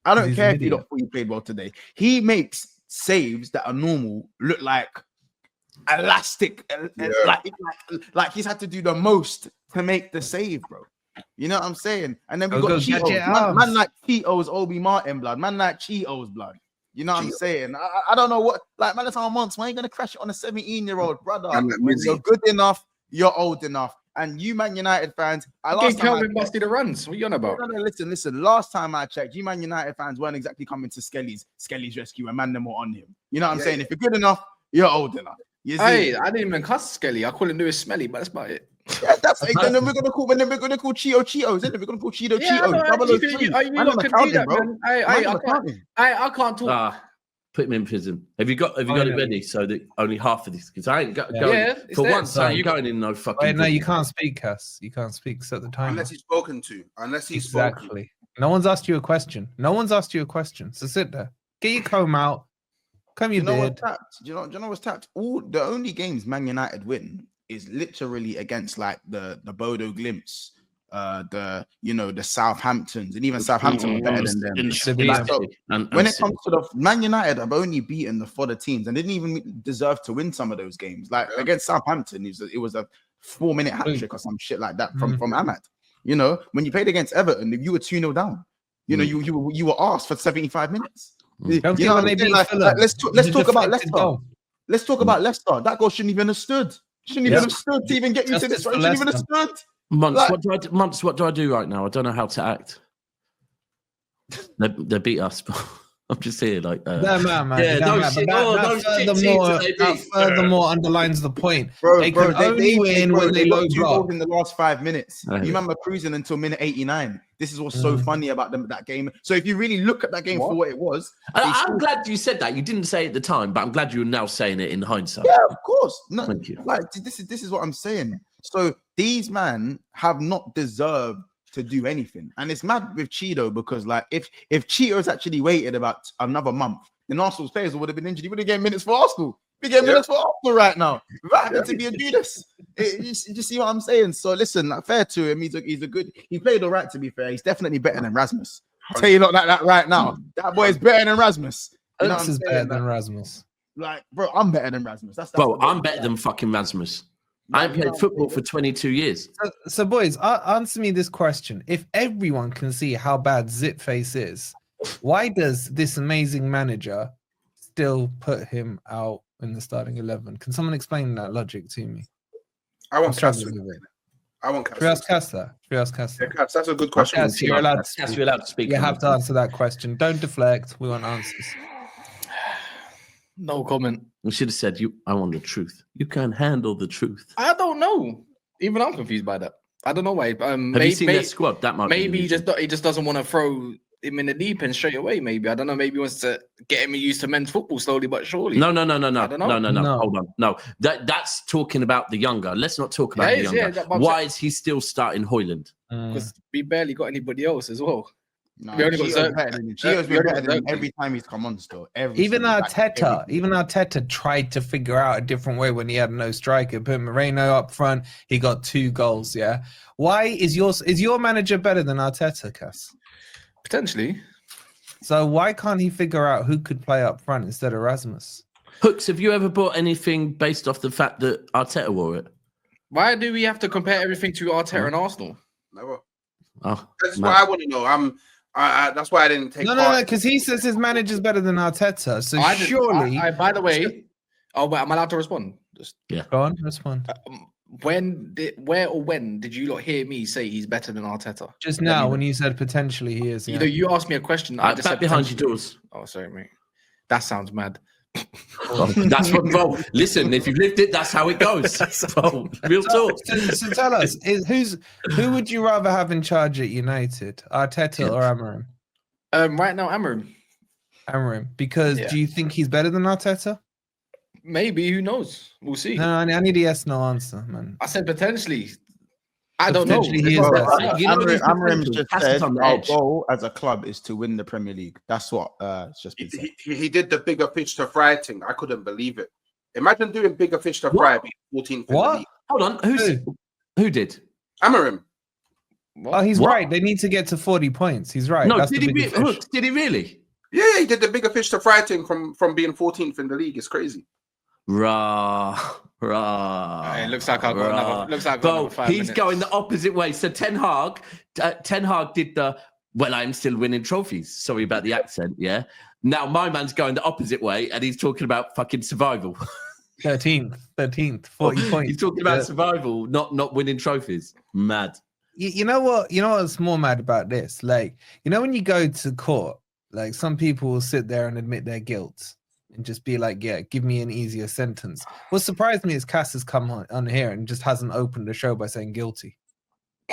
I don't care if he thought he played well today. He makes saves that are normal look like elastic, like he's had to do the most to make the save, bro. You know what I'm saying? And then we got Cheetos. Man like Cheetos, Obi Martin blood. Man like Cheetos blood. You know what I'm saying? I don't know what, like, man, that's how months. Why are you gonna crash it on a 17-year-old brother? When you're good enough, you're old enough. And you Man United fans, Kelvin busted the runs. What are you on about? No, listen. Last time I checked, you Man United fans weren't exactly coming to Skelly's rescue and man them were on him. You know what I'm saying? If you're good enough, you're old enough. Hey, I didn't even cuss Skelly. I call him Lewis Smelly, but that's about it. Yeah, that's it. Then we're gonna call Cheetos, isn't it? We're gonna call Cheetos. I can't talk. Put him in prison. Have you got it ready so that only half of this? Because I ain't going for once. I ain't going in no fucking. Wait, no, you can't speak, Cass. You can't speak at the time. Unless he's spoken to. Exactly. No one's asked you a question. So sit there. Get your comb out. Comb your beard. Do you know what's tapped? The only games Man United win is literally against like the Bodo Glimps, the Southamptons, and even Southampton are better than them. When it comes to the Man United, have only beaten the fodder teams and didn't even deserve to win some of those games. Like against Southampton, it was a 4-minute hat trick or some shit like that from Ahmad. You know, when you played against Everton, you were 2-0 down. You know, you were asked for 75 minutes. You know what I mean? Let's talk about Leicester. Let's talk about Leicester. That goal shouldn't even have stood. Shouldn't even have stood to even get you to this. Shouldn't even have stood. Months, what do I do right now? I don't know how to act. They beat us. I'm just here like man. That furthermore underlines the point. They can only win when they load block. In the last 5 minutes. You remember cruising until minute 89. This is what's so funny about that game. So if you really look at that game for what it was, I'm glad you said that. You didn't say it at the time, but I'm glad you're now saying it in hindsight. Yeah, of course. No, thank you. Like this is what I'm saying. So these men have not deserved to do anything, and it's mad with Cheeto because like if Cheeto's actually waited about another month, then Arsenal's players would have been injured. He would have gained minutes for Arsenal. We get minutes for Arsenal right now. Without having to be a Judas. You see what I'm saying? So listen, like, fair to him. He played all right, to be fair. He's definitely better than Rasmus. I'll tell you not like that right now. That boy is better than Rasmus. You know what is better than Rasmus. Like, bro, I'm better than Rasmus. I'm better than fucking Rasmus. I played football for 22 years. So boys, answer me this question. If everyone can see how bad Zitface is, why does this amazing manager still put him out in the starting 11? Can someone explain that logic to me? I want Cass. I want Cass. Cass. Yeah, Cass, that's a good question. Cass, you're allowed to speak. You have to answer that question. Don't deflect. We want answers. No comment. We should have said, I want the truth. You can't handle the truth. I don't know. Even I'm confused by that. I don't know why. Have you seen their squad? That might maybe he just doesn't want to throw him in the deep end straight away. Maybe I don't know. Maybe he wants to get him used to men's football slowly but surely. No. Hold on. No, that's talking about the younger. Let's not talk about the younger. Yeah, why is he still starting Hoyland? Because we barely got anybody else as well. No, Gio's been better than him every time he's come on still. Even Arteta tried to figure out a different way when he had no striker. Put Moreno up front, he got 2 goals. Yeah, why is your manager better than Arteta, Cass? Potentially. So why can't he figure out who could play up front instead of Rasmus? Hooks, have you ever bought anything based off the fact that Arteta wore it? Why do we have to compare everything to Arteta and Arsenal? Never. That's what I want to know. That's why I didn't take. No, because he says his manager's better than Arteta. So surely. By the way, am I allowed to respond? Go on, respond. When did you lot hear me say he's better than Arteta? Just now, when you said potentially he is. Yeah. You asked me a question. I just said behind your doors. Oh, sorry, mate. That sounds mad. That's what, bro. Listen, if you've lived it, that's how it goes. Bro, real talk. So tell us, who would you rather have in charge at United, Arteta or Amorim? Right now, Amorim. Because do you think he's better than Arteta? Maybe. Who knows? We'll see. No, I need a yes/no answer, man. I said potentially. I don't know. Amorim just said our goal as a club is to win the Premier League. That's what it's just been said. He did the bigger fish to fry thing. I couldn't believe it. Imagine doing bigger fish to fry, being 14th. What? Hold on. Who did? Amorim. Oh, he's right. They need to get to 40 points. He's right. No, That's did he really? Yeah, he did the bigger fish to fry thing from being 14th in the league. It's crazy. It looks like I got another. Looks like Bro, he's going the opposite way. So Ten Hag did the. Well, I'm still winning trophies. Sorry about the accent. Yeah. Now my man's going the opposite way, and he's talking about fucking survival. 13th, 40 points. He's talking about survival, not winning trophies. Mad. You know what? You know what's more mad about this? Like, you know, when you go to court, like some people will sit there and admit their guilt and just be like, yeah, give me an easier sentence. What surprised me is Cass has come on here and just hasn't opened the show by saying guilty.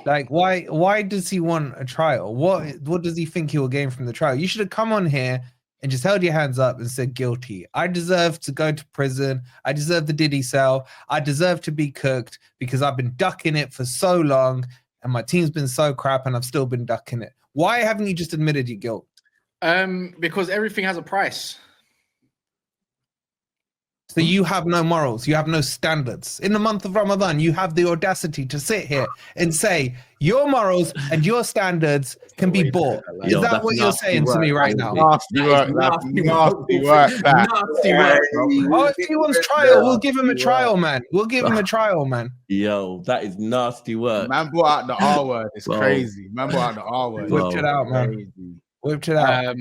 Like, why does he want a trial? What does he think he will gain from the trial? You should have come on here and just held your hands up and said guilty. I deserve to go to prison. I deserve the Diddy cell. I deserve to be cooked because I've been ducking it for so long and my team's been so crap and I've still been ducking it. Why haven't you just admitted your guilt? Because everything has a price. So you have no morals, you have no standards. In the month of Ramadan, you have the audacity to sit here and say your morals and your standards can be bought. Is that what you're saying to me right now? Nasty work. Nasty work. Oh, if he wants trial, we'll give him a trial, man. We'll give him a trial, man. Yo, that is nasty work. Man brought out the R word. It's crazy. Man brought out the R word. Whipped it out, man. Whipped it out.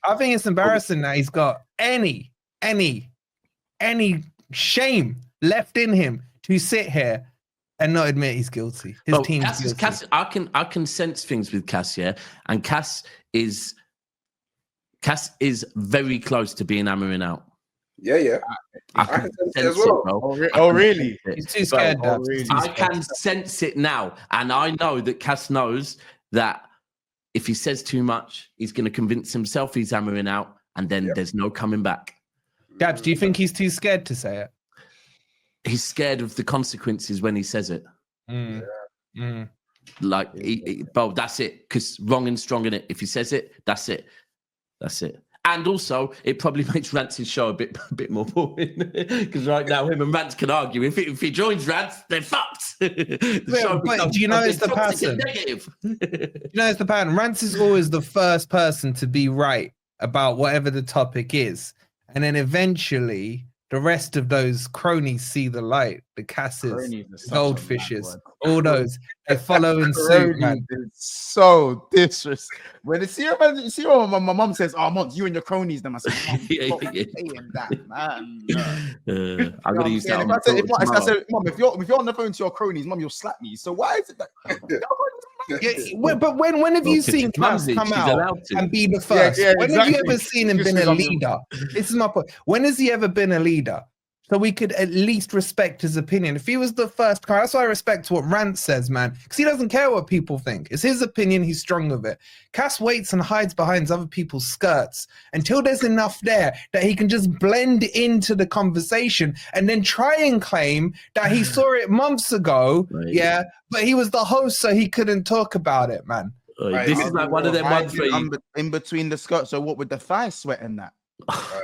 I think it's embarrassing that he's got any shame left in him to sit here and not admit he's guilty. His team's guilty. Cass, I can sense things with Cass, yeah, and Cass is very close to being hammering out. Yeah. I can sense it as well. Oh, really? He's too scared. I can sense it now, and I know that Cass knows that if he says too much, he's going to convince himself he's hammering out, and then there's no coming back. Gabs, do you think he's too scared to say it? He's scared of the consequences when he says it. Like, bro, that's it. Because wrong and strong in it. If he says it, that's it. That's it. And also, it probably makes Rance's show a bit more boring. Because right now, him and Rance can argue. If he joins Rance, they're fucked. But do you know it's the pattern? You know it's the pattern. Rance is always the first person to be right about whatever the topic is. And then eventually, the rest of those cronies see the light. The Casses, goldfishes, all those. They follow in suit, man. So disrespectful. When you see what my mom says, "Oh, Mom, you and your cronies." Then I say, saying that, man. I'm gonna use that. If I said, Mom, if you're on the phone to your cronies, Mom, you'll slap me. So why is it that? But when have you seen Cass come out and be the first? When have you ever seen him been a leader? This is my point. When has he ever been a leader? So we could at least respect his opinion. If he was the first, that's why I respect what Rance says, man, because he doesn't care what people think. It's his opinion. He's strong with it. Cass waits and hides behind other people's skirts until there's enough there that he can just blend into the conversation and then try and claim that he saw it months ago. Right. Yeah, but he was the host, so he couldn't talk about it, man. This is like one of them ones where in between the skirts. So what with the thigh sweating that?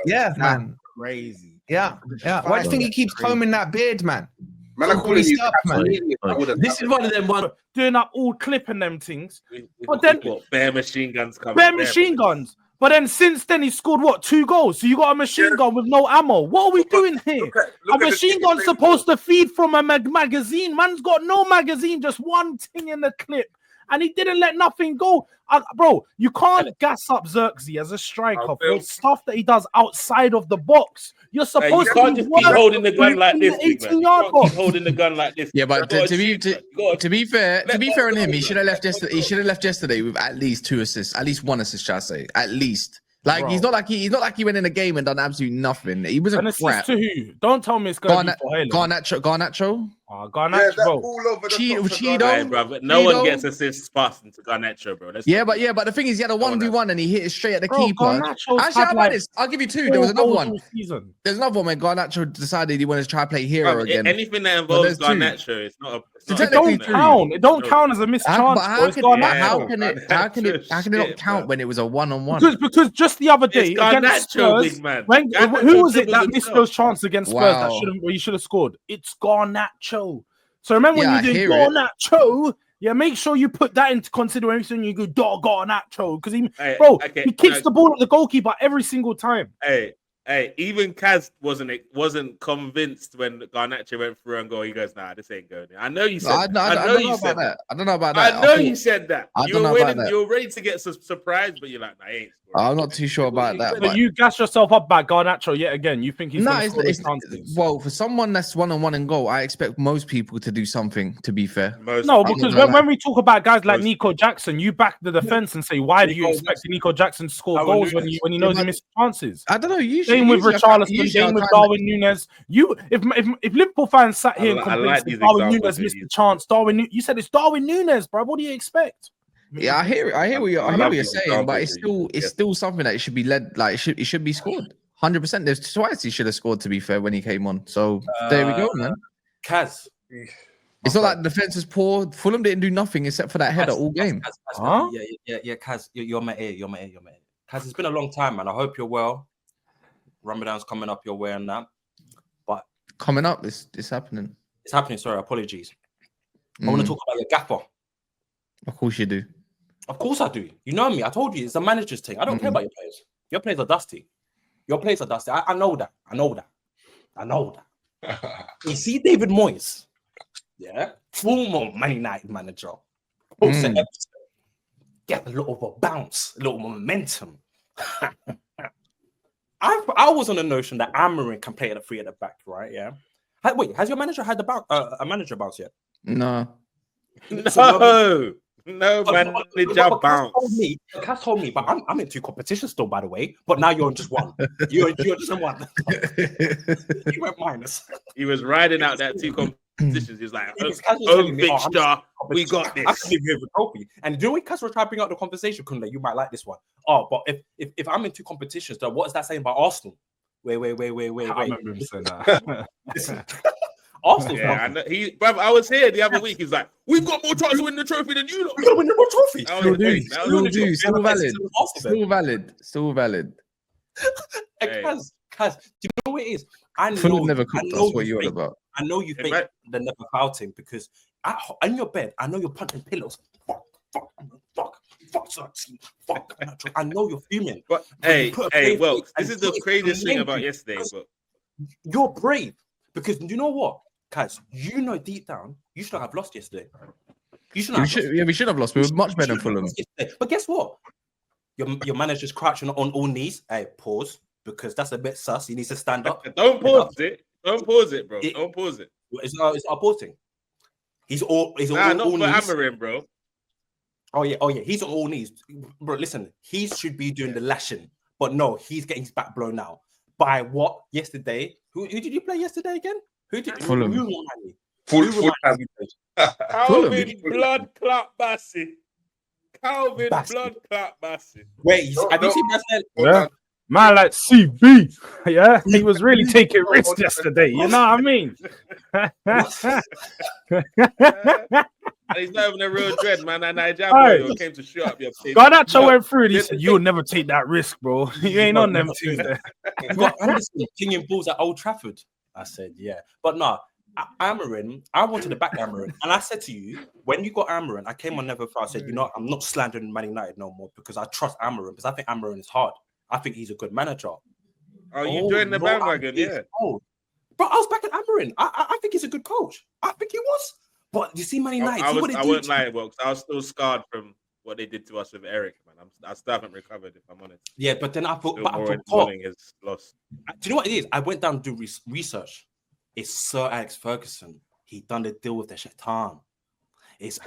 Yeah, man. Crazy. Yeah. Why do you think he keeps combing that beard, man? Man, This is one of them ones doing up all clipping them things. But then bare machine guns coming. Bare machine guns. But then since then he scored 2 goals. So you got a machine gun with no ammo. What are we doing here? A machine gun's supposed to feed from a magazine. Man's got no magazine, just one thing in the clip. And he didn't let nothing go. Bro, you can't gas up Xerxes as a striker for stuff that he does outside of the box. You're supposed to just be holding the gun like this. 18-yard box. Holding the gun like this. Yeah, but to be fair on him, he should have left yesterday. He should have left yesterday with at least 2 assists, at least 1 assist, shall I say, at least. Like, bro. He's not like he went in a game and done absolutely nothing. He was a crap. To who? Don't tell me it's going to be for Haaland. Garnacho. Garnacho, bro. All over the Cheeto, bro. No one gets assists passing to Garnacho, bro. But the thing is, he had a 1v1 and he hit it straight at the keeper. Actually, I'll give you 2. There was another one. There's another one when Garnacho decided he wanted to try to play hero again. Anything that involves Garnacho, it's not a. It don't count. It don't count as a missed chance. How can it not count when it was a 1-on-1? Because just the other day against Spurs, who was it that missed those chances against Spurs that he should have scored? It's Garnacho. So remember when you did Garnacho, Yeah, make sure you put that into consideration. You go, Garnacho, because he kicks the ball at the goalkeeper every single time. Hey, even Kaz wasn't convinced when Garnacho went through and goal. He goes, "Nah, this ain't going." I know you said. I know you said that. I don't know about that. I know you said that. I don't know about that. You were ready to get surprised, but you're like, "Nah, I ain't." I'm not too sure about that. But you gas yourself up by Garnacho yet again. You think he's well, for someone that's 1-on-1 in goal, I expect most people to do something. To be fair, because when we talk about guys like Nico Jackson, you back the defense and say, why do you expect Nico Jackson to score goals when he knows he misses chances? I don't know. Same with Richarlison, same with Darwin Núñez. If Liverpool fans sat here and complained that Darwin Núñez missed the chance, you said it's Darwin Núñez, bro. What do you expect? Yeah, I hear what you're saying, but it's still something that it should be led. Like it should be scored. 100%. There's twice he should have scored. To be fair, when he came on, so there we go, man. Kaz, it's not like the defense is poor. Fulham didn't do nothing except for that header all game. Yeah, Kaz, you're my ear. Kaz, it's been a long time, man. I hope you're well. Ramadan's coming up your way and that, but coming up, it's happening. It's happening. Sorry, apologies. I want to talk about your gaffer. Of course you do. Of course I do. You know me. I told you it's a manager's thing. I don't care about your players. Your players are dusty. I know that. You see David Moyes, former Man United manager, get a little of a bounce, a little momentum. I was on the notion that Amorim can play at the 3 at the back, right? Yeah. Wait, has your manager had a manager bounce yet? No. No, man, bounce. Cass told me, but I'm in 2 competitions still, by the way. But now you're in just 1. You're just in 1. You went minus. He was riding out that 2 competitions. He's like, home fixture, we got this. I can give you a trophy. And do you know when Cass was trying to bring out the conversation, Kunle, you might like this one. Oh, but if I'm in 2 competitions, though, what is that saying about Arsenal? Wait. I remember him saying that. Listen. Arsenal, I was here the other week. He's like, "We've got more chance to win the trophy than you. We're gonna win more trophy." Still valid. Hey. Kaz, do you know what it is? I know. Fulham never cooked us. What you're about? I know you think they're never fouting because in your bed, I know you're punching pillows. Fuck. I know you're fuming. But hey, well, this is the craziest thing about yesterday. But you're brave because you know what? Kaz, you know deep down, you should have lost yesterday. We should have lost. We were much better than Fulham. But guess what? Your manager's crouching on all knees. Hey, pause, because that's a bit sus. He needs to stand up. Don't pause it. Don't pause it, bro. Don't pause it. It's not pausing. He's all knees. Not for Amorim, bro. Oh yeah. He's on all knees, bro. Listen, he should be doing the lashing, but no, he's getting his back blown now. By what? Yesterday? Who did you play yesterday again? Fulham. Calvin Blood Clot Bassey. Wait, have you seen Bassey? Yeah. Man, like CB, yeah, he was really taking risks yesterday. You know what I mean? He's not even a real dread, man. And Nigeria came to shoot up your face. Garnacho went through and he said, "You'll never take that risk, bro. You ain't on them Tuesday." King and balls at Old Trafford. I said, yeah, but no. Amorim, I wanted to back Amorim, and I said to you when you got Amorim, I came on Never Fail. I said, you know, I'm not slandering Man United no more because I trust Amorim because I think Amorim is hard. I think he's a good manager. Oh, you joined the bandwagon, yeah. But I was back at Amorim. I think he's a good coach. I think he was. But you see, Man United. I won't lie, because I was still scarred from what they did to us with Eric, man. I still haven't recovered, if I'm honest. Yeah, but then I thought, his loss. Do you know what it is? I went down to do research. It's Sir Alex Ferguson. He done the deal with the Shaitan. It's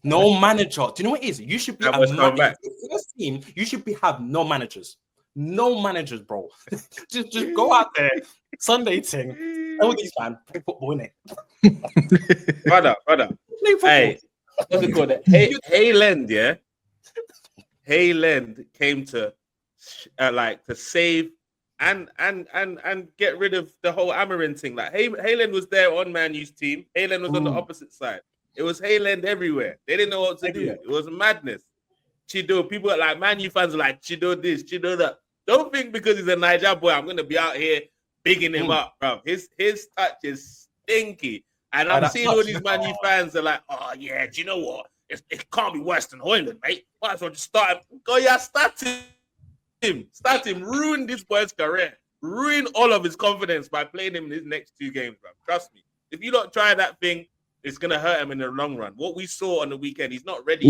no manager. Do you know what it is? You should be a manager. First team, you should have no managers. No managers, bro. just go out there, Sunday thing. All these fans play football, innit? Brother. Hey, what's it called? Hayland, yeah. Hayland came to to save and get rid of the whole Amorim thing. Like Hayland was there on Man U's team. Hayland was on the opposite side. It was Hayland everywhere. They didn't know what to do. It was madness. Chido, people like Man U fans are like Chido this, Chido that. Don't think because he's a Niger boy, I'm gonna be out here bigging him up, bro. His touch is stinky. And I'm seeing all these Man U fans are like, oh yeah, do you know what? it can't be worse than Højlund, mate. Might as well just start him. Go, yeah, start him. Start him. Ruin this boy's career. Ruin all of his confidence by playing him in his next 2 games, bro. Trust me. If you don't try that thing, it's going to hurt him in the long run. What we saw on the weekend, he's not ready.